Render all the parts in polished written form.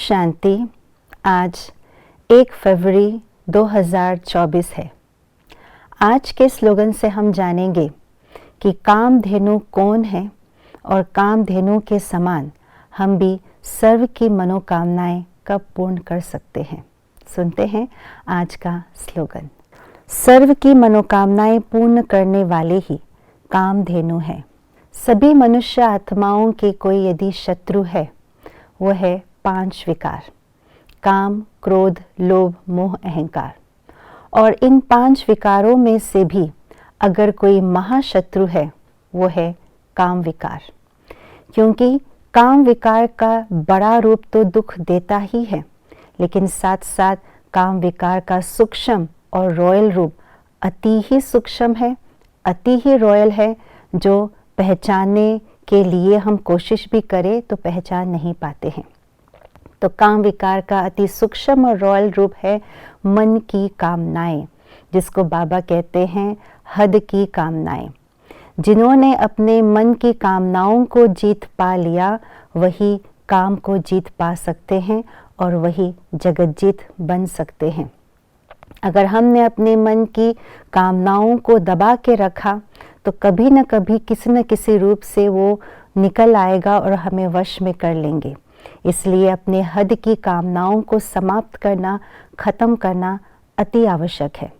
शांति। आज 1 फरवरी 2024 है। आज के स्लोगन से हम जानेंगे कि कामधेनु कौन है और कामधेनु के समान हम भी सर्व की मनोकामनाएं कब पूर्ण कर सकते हैं। सुनते हैं आज का स्लोगन। सर्व की मनोकामनाएं पूर्ण करने वाले ही कामधेनु है। सभी मनुष्य आत्माओं के कोई यदि शत्रु है, वो है 5 विकार: काम, क्रोध, लोभ, मोह, अहंकार। और इन 5 विकारों में से भी अगर कोई महाशत्रु है, वो है काम विकार। क्योंकि काम विकार का बड़ा रूप तो दुख देता ही है, लेकिन साथ साथ काम विकार का सूक्ष्म और रॉयल रूप अति ही सूक्ष्म है, अति ही रॉयल है, जो पहचानने के लिए हम कोशिश भी करें तो पहचान नहीं पाते हैं। तो काम विकार का अति सूक्ष्म और रॉयल रूप है मन की कामनाएं, जिसको बाबा कहते हैं हद की कामनाएं। जिन्होंने अपने मन की कामनाओं को जीत पा लिया, वही काम को जीत पा सकते हैं और वही जगतजीत बन सकते हैं। अगर हमने अपने मन की कामनाओं को दबा के रखा तो कभी न कभी किसी न किसी रूप से वो निकल आएगा और हमें वश में कर लेंगे। इसलिए अपने हद की कामनाओं को समाप्त करना, ख़त्म करना अति आवश्यक है।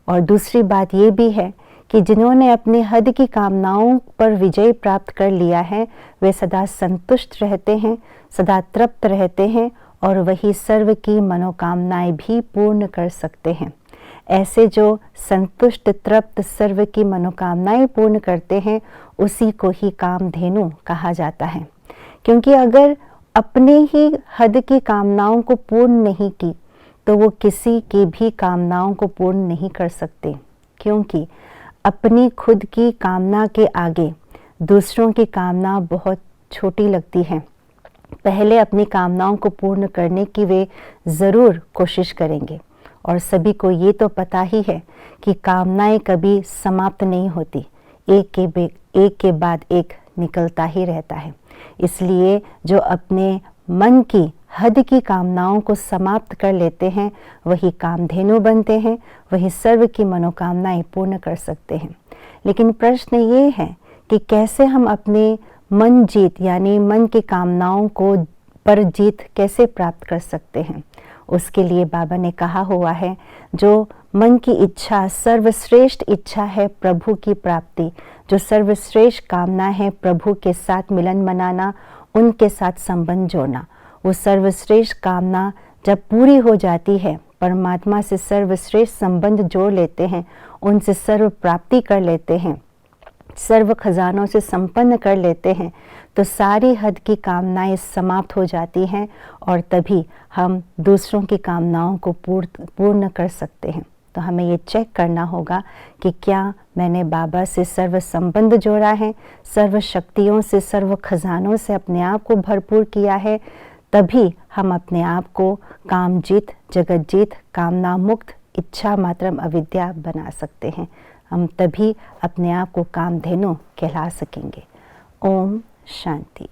और दूसरी बात ये भी है कि जिन्होंने अपने हद की कामनाओं पर विजय प्राप्त कर लिया है, वे सदा संतुष्ट रहते हैं, सदा तृप्त रहते हैं और वही सर्व की मनोकामनाएं भी पूर्ण कर सकते हैं। ऐसे जो संतुष्ट तृप्त सर्व की मनोकामनाएं पूर्ण करते हैं, उसी को ही कामधेनु कहा जाता है। क्योंकि अगर अपने ही हद की कामनाओं को पूर्ण नहीं की तो वो किसी की भी कामनाओं को पूर्ण नहीं कर सकते। क्योंकि अपनी खुद की कामना के आगे दूसरों की कामना बहुत छोटी लगती है। पहले अपनी कामनाओं को पूर्ण करने की वे ज़रूर कोशिश करेंगे। और सभी को ये तो पता ही है कि कामनाएं कभी समाप्त नहीं होती, एक के बाद एक निकलता ही रहता है। इसलिए जो अपने मन की हद की कामनाओं को समाप्त कर लेते हैं, वही कामधेनु बनते हैं, वही सर्व की मनोकामनाएं पूर्ण कर सकते हैं। लेकिन प्रश्न ये है कि कैसे हम अपने मन जीत यानी मन की कामनाओं को पर जीत कैसे प्राप्त कर सकते हैं। उसके लिए बाबा ने कहा हुआ है, जो मन की इच्छा सर्वश्रेष्ठ इच्छा है प्रभु की प्राप्ति, जो सर्वश्रेष्ठ कामना है प्रभु के साथ मिलन मनाना, उनके साथ संबंध जोड़ना। वो सर्वश्रेष्ठ कामना जब पूरी हो जाती है, परमात्मा से सर्वश्रेष्ठ संबंध जोड़ लेते हैं, उनसे सर्व प्राप्ति कर लेते हैं, सर्व खजानों से संपन्न कर लेते हैं, तो सारी हद की कामनाएं समाप्त हो जाती हैं और तभी हम दूसरों की कामनाओं को पूर्ण कर सकते हैं। तो हमें ये चेक करना होगा कि क्या मैंने बाबा से सर्व संबंध जोड़ा है, सर्व शक्तियों से, सर्व खजानों से अपने आप को भरपूर किया है। तभी हम अपने आप को कामजीत, जगतजीत, कामना मुक्त, इच्छा मात्रम अविद्या बना सकते हैं। हम तभी अपने आप को कामधेनु कहला सकेंगे। ओम शांति।